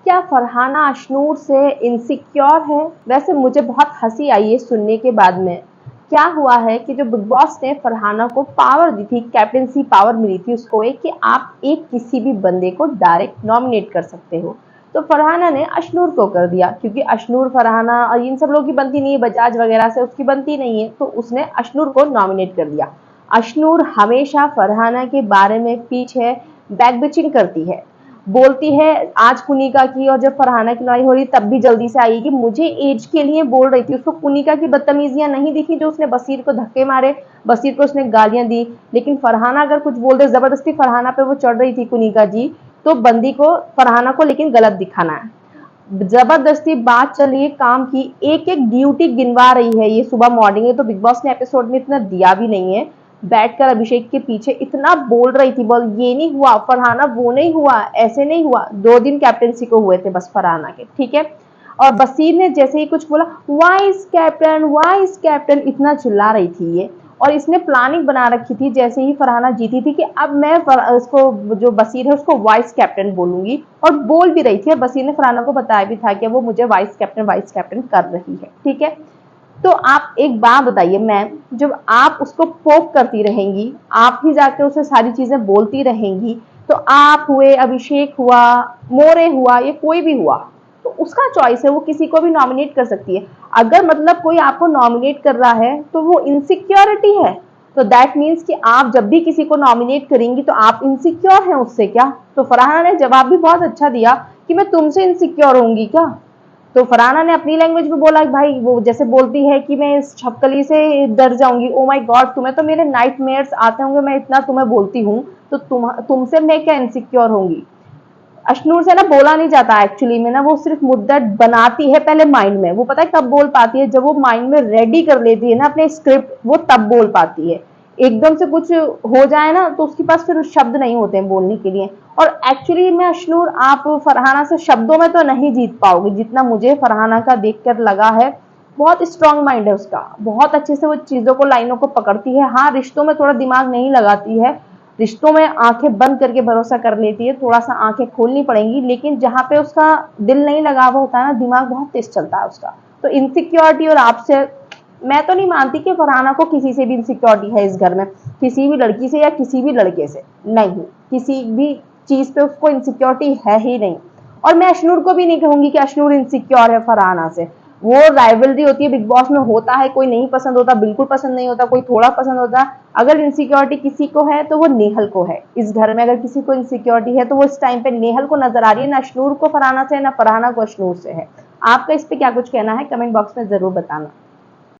क्या फरहाना अशनूर से इनसिक्योर है? वैसे मुझे बहुत हंसी आई है सुनने के बाद में। क्या हुआ है कि जो बिग बॉस ने फरहाना को पावर दी थी, कैप्टेंसी पावर मिली थी उसको, एक कि आप एक किसी भी बंदे को डायरेक्ट नॉमिनेट कर सकते हो। तो फरहाना ने अशनूर को कर दिया, क्योंकि अशनूर फरहाना और इन सब लोगों की बनती नहीं है, बजाज वगैरह से उसकी बनती नहीं है, तो उसने अशनूर को नॉमिनेट कर दिया। अशनूर हमेशा फरहाना के बारे में पीछे बैक बिचिंग करती है, बोलती है आज कुनिका की, और जब फरहाना की लड़ाई हो रही तब भी जल्दी से आई कि मुझे एज के लिए बोल रही थी। उसको कुनिका की बदतमीजियां नहीं दिखी जो उसने बसीर को धक्के मारे, बसीर को उसने गालियां दी, लेकिन फरहाना अगर कुछ बोल दे, जबरदस्ती फरहाना पे वो चढ़ रही थी कुनिका जी, तो बंदी को, फरहाना को लेकिन गलत दिखाना है। जबरदस्ती बात चल रही है काम की, एक एक ड्यूटी गिनवा रही है। ये सुबह मॉर्निंग है तो बिग बॉस ने एपिसोड में इतना दिया भी नहीं है, बैठकर अभिषेक के पीछे इतना बोल रही थी, बोल ये नहीं हुआ फरहाना, वो नहीं हुआ, ऐसे नहीं हुआ। 2 दिन कैप्टेंसी को हुए थे बस फरहाना के, ठीक है। और बसीर ने जैसे ही कुछ बोला, वाइस कैप्टन वाइस कैप्टन, इतना चिल्ला रही थी ये। और इसने प्लानिंग बना रखी थी जैसे ही फरहाना जीती थी कि अब मैं इसको, जो बसीर है उसको वाइस कैप्टन बोलूंगी, और बोल भी रही थी। और बसीर ने फरहाना को बताया भी था कि वो मुझे वाइस कैप्टन कर रही है, ठीक है। तो आप एक बात बताइए मैम, जब आप उसको पोक करती रहेंगी, आप ही जाके उसे सारी चीजें बोलती रहेंगी, तो आप हुए, अभिषेक हुआ, मोरे हुआ, ये कोई भी हुआ, तो उसका चॉइस है, वो किसी को भी नॉमिनेट कर सकती है। अगर मतलब कोई आपको नॉमिनेट कर रहा है तो वो इनसिक्योरिटी है, तो दैट मीन्स कि आप जब भी किसी को नॉमिनेट करेंगी तो आप इनसिक्योर हैं उससे क्या? तो फरहाना ने जवाब भी बहुत अच्छा दिया कि मैं तुमसे इनसिक्योर होंगी क्या? तो फरहाना ने अपनी लैंग्वेज में बोला भाई, वो जैसे बोलती है कि मैं इस छपकली से डर जाऊंगी, ओ माय गॉड तुम्हें तो मेरे नाइटमेयर्स आते होंगे, मैं इतना तुम्हें बोलती हूँ, तो तुमसे मैं क्या इनसिक्योर होंगी? अशनूर से ना बोला नहीं जाता एक्चुअली में ना, वो सिर्फ मुद्दा बनाती है पहले माइंड में। वो पता है कब बोल पाती है? जब वो माइंड में रेडी कर लेती है ना अपने स्क्रिप्ट, वो तब बोल पाती है। एकदम से कुछ हो जाए ना तो उसके पास फिर शब्द नहीं होते हैं बोलने के लिए। और एक्चुअली में अशनूर, आप फरहाना से शब्दों में तो नहीं जीत पाओगे, जितना मुझे फरहाना का देखकर लगा है। बहुत स्ट्रांग माइंड है उसका, बहुत अच्छे से वो चीजों को, लाइनों को पकड़ती है। हाँ, रिश्तों में थोड़ा दिमाग नहीं लगाती है, रिश्तों में आंखें बंद करके भरोसा कर लेती है, थोड़ा सा आंखें खोलनी पड़ेंगी, लेकिन जहां पे उसका दिल नहीं लगा हुआ होता है ना, दिमाग बहुत तेज चलता है उसका। तो इनसिक्योरिटी, और आपसे मैं तो नहीं मानती कि फरहाना को किसी से भी इनसिक्योरिटी है इस घर में, किसी भी लड़की से या किसी भी लड़के से नहीं, किसी भी चीज पे उसको इनसिक्योरिटी है ही नहीं। और मैं अशनूर को भी नहीं कहूंगी कि अशनूर इनसिक्योर है फरहाना से। वो राइवलरी होती है बिग बॉस में, होता है, कोई नहीं पसंद होता, बिल्कुल पसंद नहीं होता, कोई थोड़ा पसंद होता। अगर इनसिक्योरिटी किसी को है तो वो नेहल को है। इस घर में अगर किसी को इनसिक्योरिटी है तो वो इस टाइम पे नेहल को नजर आ रही है, ना अशनूर को फरहाना से, ना फरहाना को अशनूर से है। आपका इस पे क्या कुछ कहना है? कमेंट बॉक्स में जरूर बताना।